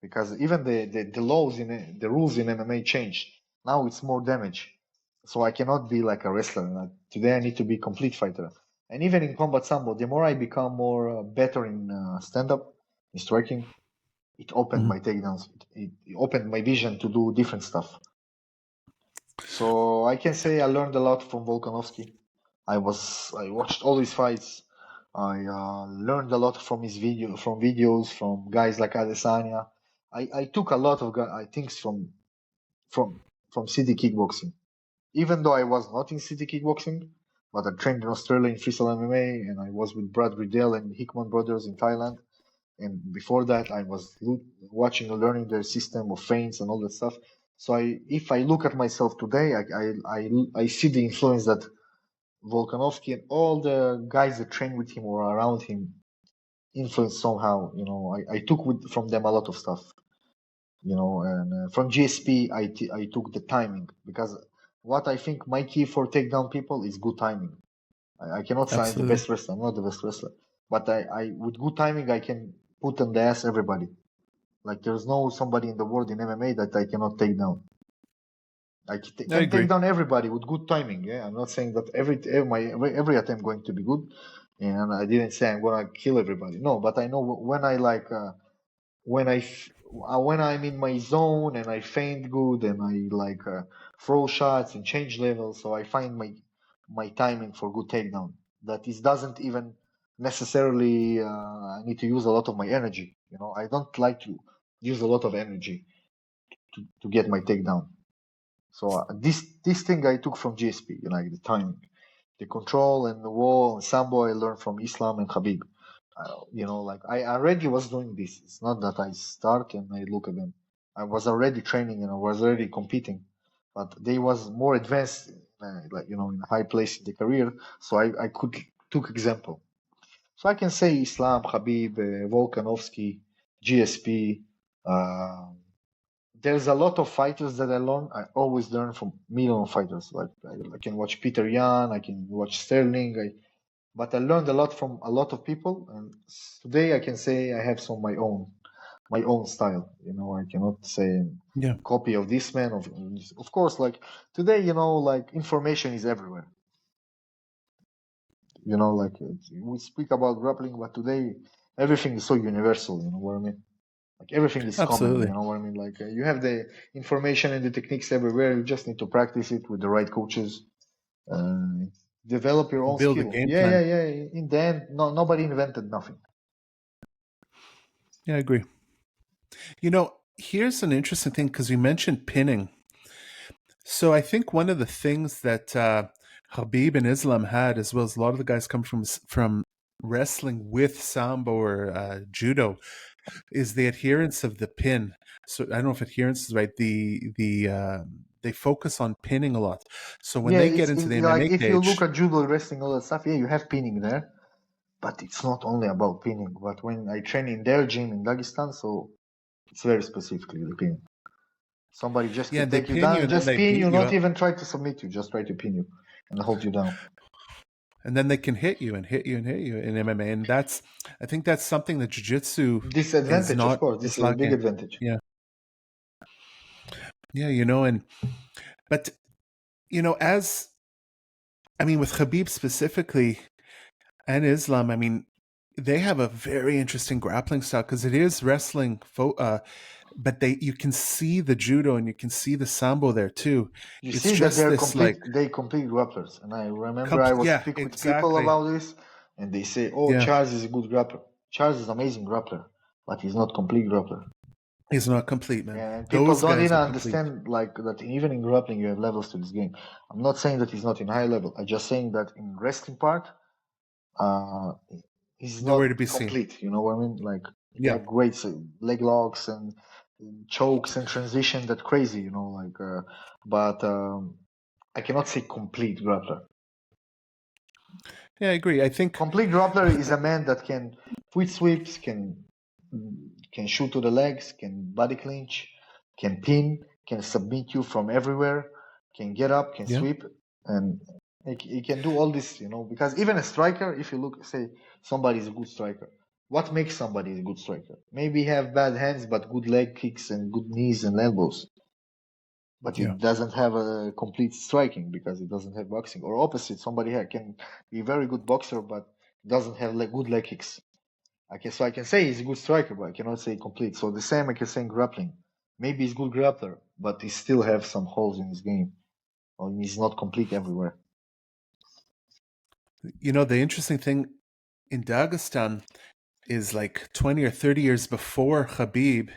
Because even the laws the rules in MMA changed. Now it's more damage, so I cannot be like a wrestler. Today I need to be complete fighter. And even in combat sambo, the more I become more better in stand up, in striking, it opened Mhm. my takedowns. It opened my vision to do different stuff. So I can say I learned a lot from Volkanovski. I watched all his fights. I learned a lot from from videos, from guys like Adesanya. I took a lot of things from from city kickboxing. Even though I was not in city kickboxing, but I trained in Australia in freestyle MMA, and I was with Brad Riddell and Hickman brothers in Thailand. And before that, I was watching and learning their system of feints and all that stuff. So if I look at myself today, I see the influence that Volkanovski and all the guys that train with him or around him influenced somehow. I took from them a lot of stuff. And from GSP, I took the timing because what I think my key for takedown people is good timing. I cannot say I'm the Absolutely. best wrestler. I'm not the best wrestler, but I with good timing I can put on the ass everybody. Like there's no somebody in the world in MMA that I cannot take down. I I can take agree. down everybody with good timing. Yeah, I'm not saying that every attempt going to be good, and I didn't say I'm gonna kill everybody. No, but I know when I like when when I'm in my zone and I feint good and I like throw shots and change levels, so I find my timing for good takedown. That is doesn't even necessarily I need to use a lot of my energy. I don't like to use a lot of energy to get my takedown. So this thing I took from GSP, like the timing, the control and the wall and sambo I learned from Islam and Khabib. Like I already was doing this. It's not that I start and I look at them. I was already training and I was already competing, but they was more advanced, in a high place in the career. So I could took example. So I can say Islam, Khabib, Volkanovski, GSP. Uh, there's a lot of fighters that I learn. I always learn from million fighters. Like I can watch Peter Yan, I can watch Sterling. But I learned a lot from a lot of people, and today I can say I have some my own style. I cannot say Yeah. copy of this man. Of course, like today, like information is everywhere. Like we speak about grappling, but today everything is so universal. You know what I mean? Like everything is common. Absolutely. You know what I mean? Like you have the information and the techniques everywhere. You just need to practice it with the right coaches. Uh, Develop your own Build a skill. game Yeah, yeah, plan. yeah. In the end, nobody invented nothing. Yeah, I agree. Here's an interesting thing because you mentioned pinning. So I think one of the things that Habib and Islam had, as well as a lot of the guys come from wrestling with sambo or judo, is the adherence of the pin. So I don't know if adherence is right. They focus on pinning a lot. So when Yeah, they get into it's the like MMA if you look cage, at judo, wrestling, all that stuff, yeah, you have pinning there, but it's not only about pinning. But when I train in their gym in Dagestan, so it's very specifically the pinning. Somebody just yeah, can and they take you pin down you and and then just they pin beat you, you not up, even try to submit you, just try to pin you and hold you down. and then they can hit you and hit you and hit you in MMA, and I think that's something that jiu-jitsu is Disadvantage, of not course. This is is a big lacking. advantage. Yeah, yeah, but as with Khabib specifically and Islam, they have a very interesting grappling style because it is wrestling, but you can see the judo and you can see the sambo there too. You It's see that just they're this like complete grapplers. And I remember I was yeah, speak with people exactly. about this, and they say, "Oh, Yeah, Charles is a good grappler. Charles is amazing grappler, but he's not complete grappler." he's not complete, man. And people Those don't guys even are complete. understand like that. Even in grappling, you have levels to this game. I'm not saying that he's not in high level. I'm just saying that in wrestling part, uh, he's Nowhere not to be seen. complete. You know what I mean? Like he Yeah, have great leg locks and chokes and transition that crazy. You know, like but I cannot say complete grappler. yeah, I agree. I think Complete grappler is a man that can foot sweeps, can shoot to the legs, can body clinch, can pin, can submit you from everywhere, can get up, can yeah, sweep, and he can do all this, you know. Because even a striker, if you look, say somebody is a good striker, what makes somebody a good striker? Maybe have bad hands, but good leg kicks and good knees and elbows. But yeah, it doesn't have a complete striking because it doesn't have boxing. Or opposite, somebody can be a very good boxer but doesn't have good leg kicks. So I can say he's a good striker, but I cannot say complete. So the same I can say in grappling. Maybe he's good grappler, but he still have some holes in his game, or he's not complete everywhere. the interesting thing in Dagestan is like 20 or 30 years before Khabib,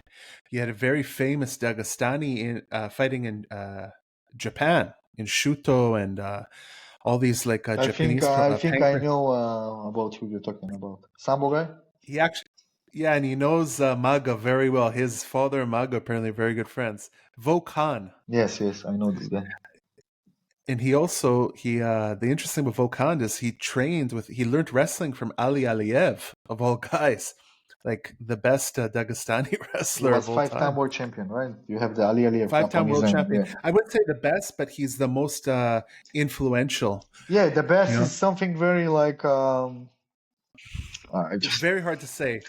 you had a very famous Dagestani fighting in Japan, in Shuto and all these like Japanese I think I pancras. know about who you're talking about. Sambo guy? He actually, yeah, and he knows Maga very well. His father and Maga apparently are very good friends. Vo Khan. Yes, yes, I know this guy. And the interesting with Vo Khan is he learned wrestling from Ali Aliyev of all guys, like the best Dagestani He wrestler was of all five-time time. world champion, right? You have the Ali Aliyev Cup on Five-time his world name. champion. Yeah. I wouldn't say the best, but he's the most influential. Yeah, the You best know, is something very like I it's just very hard to say.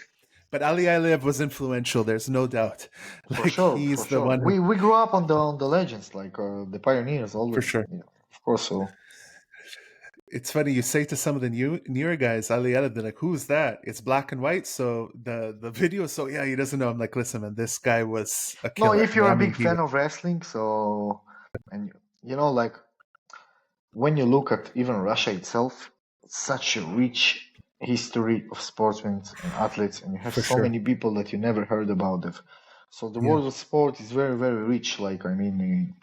But Ali Aliyev was influential. There's no doubt. For Like sure, for he's the sure. one who, We grew up on the legends, like the pioneers, all for the sure. yeah, of course. So It's funny you say to some of the newer guys, Ali Aliyev, they're like, "Who's that?" It's black and white, so the video. So yeah, he doesn't know. I'm like, listen, man, this guy was a no, killer. if you're a big He was fan of wrestling, so and you know, like when you look at even Russia itself, it's such a rich history of sportsmen and athletes, and you have for so sure. many people that you never heard about them. So the Yeah, world of sport is very, very rich. Like I mean,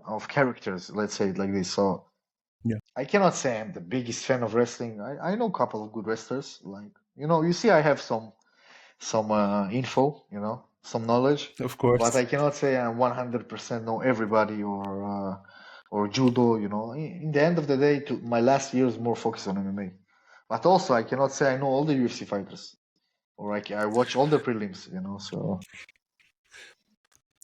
of characters. Let's say it like this. So yeah, I cannot say I'm the biggest fan of wrestling. I know a couple of good wrestlers. Like you see, I have some info, some knowledge, of but course. I cannot say I 100% know everybody or judo. In the end of the day, my last year is more focused on MMA. But also, I cannot say I know all the UFC fighters or I watch all the prelims. So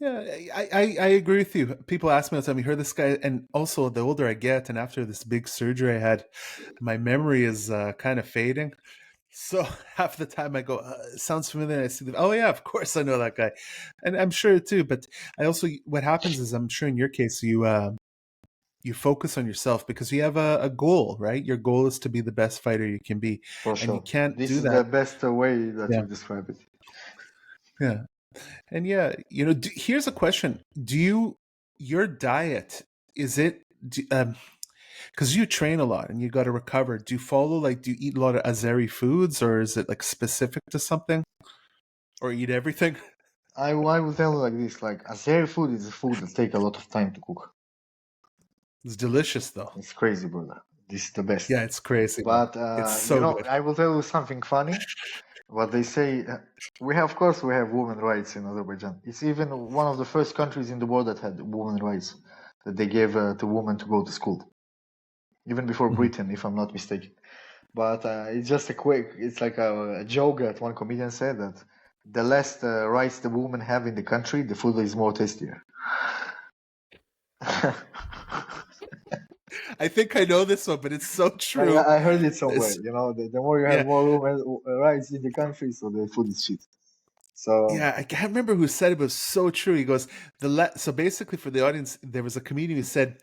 Yeah, I agree with you. People ask me all the time, you heard this guy, and also the older I get, and after this big surgery I had, my memory is kind of fading. So half the time I go, sounds familiar. I see them. Oh yeah, of course I know that guy, and I'm sure too. But I also, what happens is, I'm sure in your case, you focus on yourself because you have a goal, right? Your goal is to be the best fighter you can be, for and you sure, can't this do is the that. best way that Yeah, you describe it. yeah, and yeah, here's a question: your diet, is it? Because you train a lot and you got to recover. Do you eat a lot of Azeri foods, or is it like specific to something, or eat everything? I will tell you like this: like Azeri food is a food that take a lot of time to cook. It's delicious though. It's crazy, brother. This is the best. Yeah, it's crazy, man. But It's so good. I will tell you something funny. What they say, we have, of course, we have women rights in Azerbaijan. It's even one of the first countries in the world that had women rights, that they gave to women to go to school, even before Mhm. Britain, if I'm not mistaken. But it's just it's like a joke that one comedian said that the less rights the women have in the country, the food is more tastier. I think I know this one, but it's so true. I heard it somewhere. It's- You know, the more you have yeah, more women rights in the country, so the food is shit. So yeah. I can't remember who said it, but it was so true. He goes, so basically for the audience, there was a comedian who said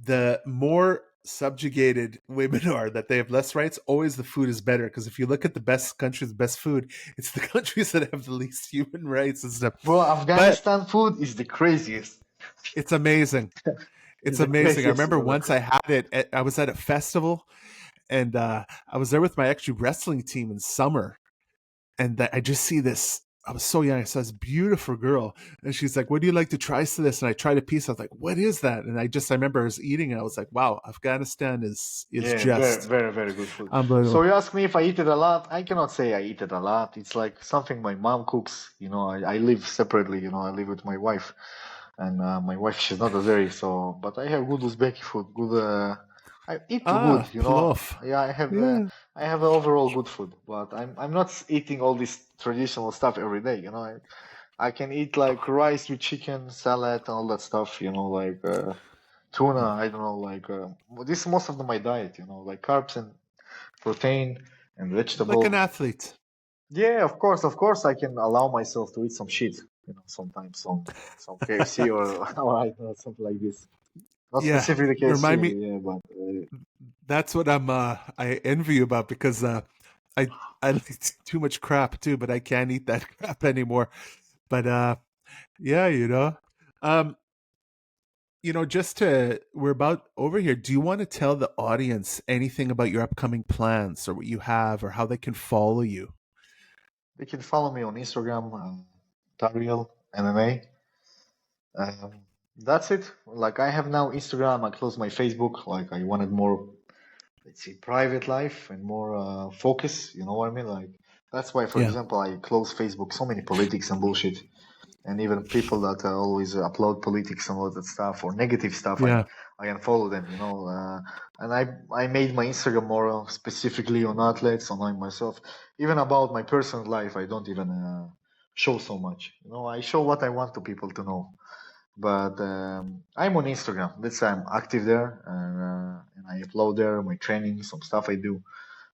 the more subjugated women are, that they have less rights, always the food is better. Because if you look at the best countries, the best food, it's the countries that have the least human rights and stuff. bro, But Afghanistan food is the craziest. it's amazing. It's It's the amazing. I craziest. remember once I had it. I was at a festival, and I was there with my actually wrestling team in summer, and I just see this. I was so young. I saw this beautiful girl, and she's like, "Would you like to try this?" And I tried a piece. I was like, "What is that?" And I remember I was eating, and I was like, "Wow, Afghanistan is Yeah, very, just very, very good food. So unbelievable." you ask me if I eat it a lot. I cannot say I eat it a lot. It's like something my mom cooks. You know, I live separately. You know, I live with my wife, and my wife, she's not Azeri. So, but I have good Uzbeki food. Good. I eat good. You know, Plov. yeah, Yeah, I have overall good food. But I'm not eating all this traditional stuff every day. You know, I can eat like rice with chicken, salad, and all that stuff. You know, like. Tuna, I don't know, like this is most of my diet, you know, like carbs and protein and like an vegetable. athlete. Yeah, of course, I can allow myself to eat some shit, you know, sometimes some KFC or, or I don't know, something like this. Not Yeah, specifically KFC, remind me. yeah, but That's what I envy you about, because I I like too much crap too, but I can't eat that crap anymore. But yeah, um, just to we're about over here. Do you want to tell the audience anything about your upcoming plans, or what you have, or how they can follow you? they can follow me on Instagram, Tariel MMA. That's it. Like I have now Instagram. I closed my Facebook. Like I wanted more, let's say, private life and more focus. You know what I mean? Like that's why, for Yeah, example, I close Facebook. So many politics and bullshit, and even people that always upload politics and all that stuff or negative stuff. yeah, I unfollow them. You know, and I made my Instagram more specifically on athletes, on myself. Even about my personal life, I don't even show so much. You know, I show what I want to people to know. But I'm on Instagram. Let's say I'm active there, and I upload there my training, some stuff I do.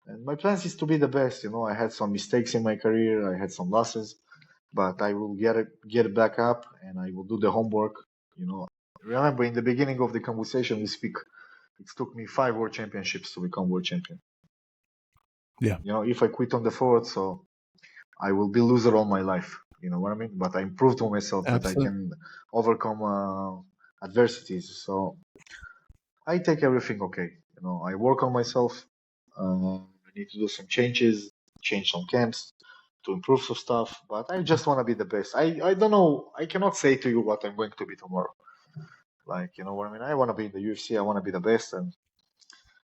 And my plans is to be the best. You know, I had some mistakes in my career. I had some losses, but I will get it back up, and I will do the homework. You know, remember in the beginning of the conversation we speak, it took me 5 world championships to become world champion. yeah. You know, if I quit on the fourth, so I will be loser all my life. You know what I mean? But I proved to myself that I Absolutely. can overcome adversities. So I take everything okay. You know, I work on myself. I need to do some changes, change some camps to improve some stuff. But I just want to be the best. I don't know. I cannot say to you what I'm going to be tomorrow. Like, you know what I mean? I want to be in the UFC. I want to be the best. And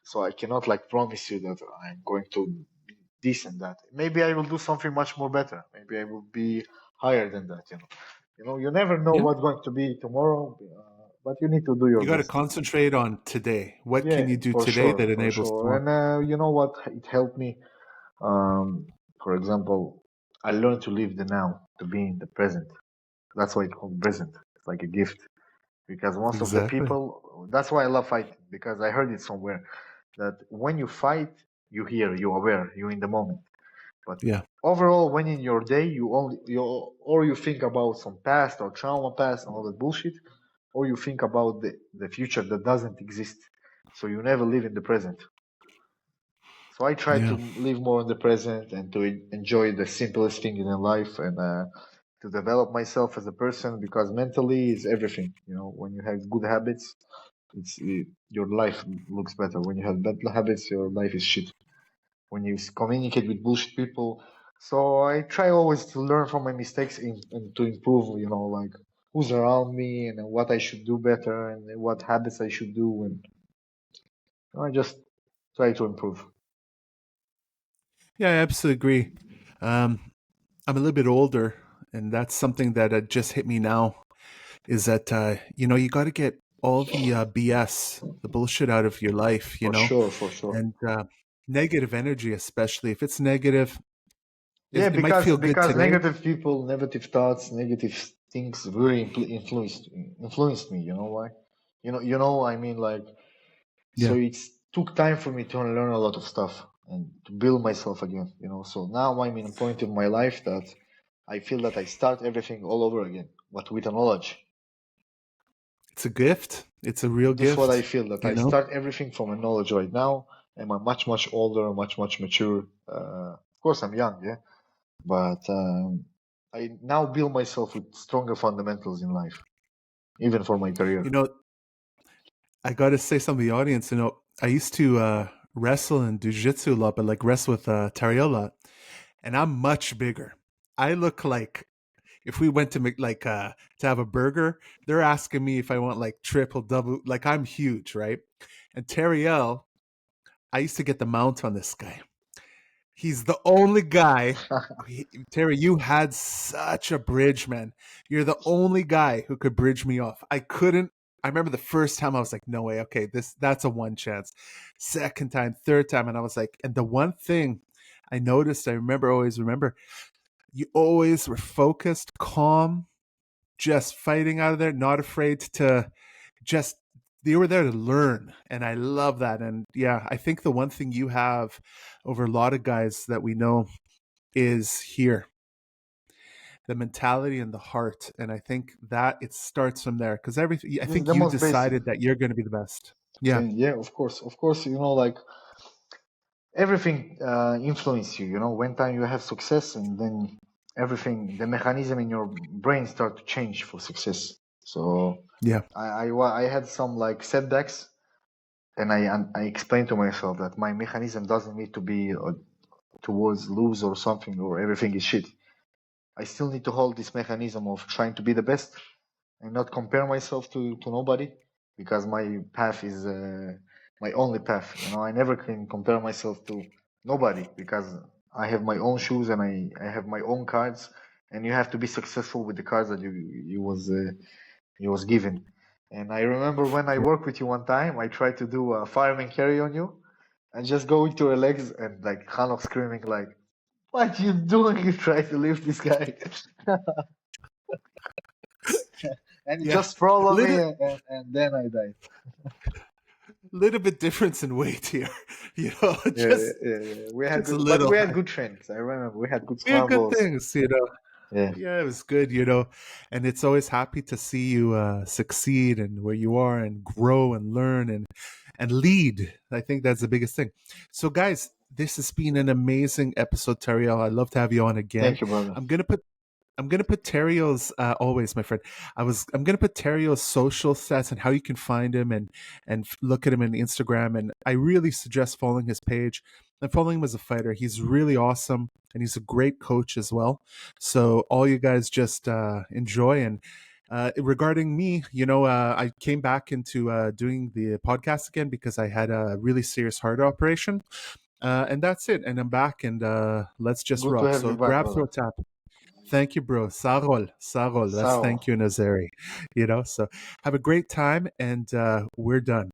so I cannot like promise you that I'm going to be this and that. Maybe I will do something much more better. Maybe I will be higher than that, you know. You know, you never know Yeah, what's going to be tomorrow, but you need to do your you got to best. concentrate on today. What Yeah, can you do for today sure, that for enables sure. tomorrow? And you know what? It helped me. Um, for example, I learned to live the now, to be in the present. That's why it's called present. It's like a gift. Because most of the Exactly. people, that's why I love fighting, because I heard it somewhere that when you fight, you hear, you're aware, you're in the moment. But Yeah, overall, when in your day, you think about some past or trauma past and all that bullshit, or you think about the future that doesn't exist. So you never live in the present. So I try to yeah, live more in the present and to enjoy the simplest thing in life and to develop myself as a person because mentally is everything. You know, when you have good habits, your life looks better. When you have bad habits, your life is shit. When you communicate with bullshit people, So I try always to learn from my mistakes and to improve, like who's around me and what I should do better and what habits I should do. And I just try to improve. Yeah, I absolutely agree. Um, I'm a little bit older, and that's something that just hit me now. Is that you got to get all the BS, the bullshit, out of your life, For sure, for sure. and negative energy, especially if it's negative, Yeah, it might feel good because today. negative people, negative thoughts, negative things really influenced me. You know why? I mean, like, so Yeah, it took time for me to learn a lot of stuff and to build myself again. So now I'm in a point in my life that I feel that I start everything all over again, but with a knowledge. it's a gift. It's a real This is what I gift. feel, that You I know. start everything from a knowledge right now. I'm a much, much older, much, much mature. Of course, I'm young, yeah, but I now build myself with stronger fundamentals in life, even for my career. You know, I got to say something to the audience. I used to wrestle and do jiu-jitsu a lot, but like wrestle with Tariel a lot, and I'm much bigger. I look like if we went to make like to have a burger, they're asking me if I want like triple, double. Like I'm huge, right? And Tariel, I used to get the mount on this guy. He's the only guy. Terry, you had such a bridge, man. You're the only guy who could bridge me off. I couldn't. I remember the first time I was like, no way. Okay, that's a one chance. Second time, third time, and I was like, and the one thing I noticed, always remember, you always were focused, calm, just fighting out of there, not afraid to just they were there to learn, and I love that. And yeah, I think the one thing you have over a lot of guys that we know is here, the mentality and the heart. And I think that it starts from there, because everything, I This is think the you most basic decided that you're going to be the best. Yeah. thing. Yeah, of course, like everything influence you. When time you have success, and then everything, the mechanism in your brain start to change for success. So Yeah. I had some like setbacks, and I explained to myself that my mechanism doesn't need to be towards lose or something, or everything is shit. I still need to hold this mechanism of trying to be the best and not compare myself to nobody, because my path is my only path. I never can compare myself to nobody, because I have my own shoes, and I have my own cards, and you have to be successful with the cards that you was given. And I remember when I worked with you one time, I tried to do a fireman carry on you and just go into her legs, and like Hanok screaming like, "What you doing? You try to lift this guy?" And he Yeah. just followed me, Little and then I died. little bit difference in weight here. Yeah, yeah, Just yeah, yeah. We had just a good, but little. we had good trainings. I remember we had good Yeah, good combos. things. Yeah, Yeah, it was good, and it's always happy to see you succeed and where you are and grow and learn and lead. I think that's the biggest thing. So, guys, this has been an amazing episode, Tariel. I'd love to have you on again. thank you, brother. I'm gonna put I'm gonna put Terrio's always, my friend. I'm gonna put Terrio's social stats and how you can find him and look at him on Instagram. And I really suggest following his page and following him as a fighter. He's really awesome and he's a great coach as well. So all you guys just enjoy. And regarding me, I came back into doing the podcast again because I had a really serious heart operation. And that's it. And I'm back, and let's just Good to rock. have you So back, grab, brother. throw, tap. Thank you, bro. Sarol, Sarol. That's Sao. thank you, Nazari. So have a great time, and we're done.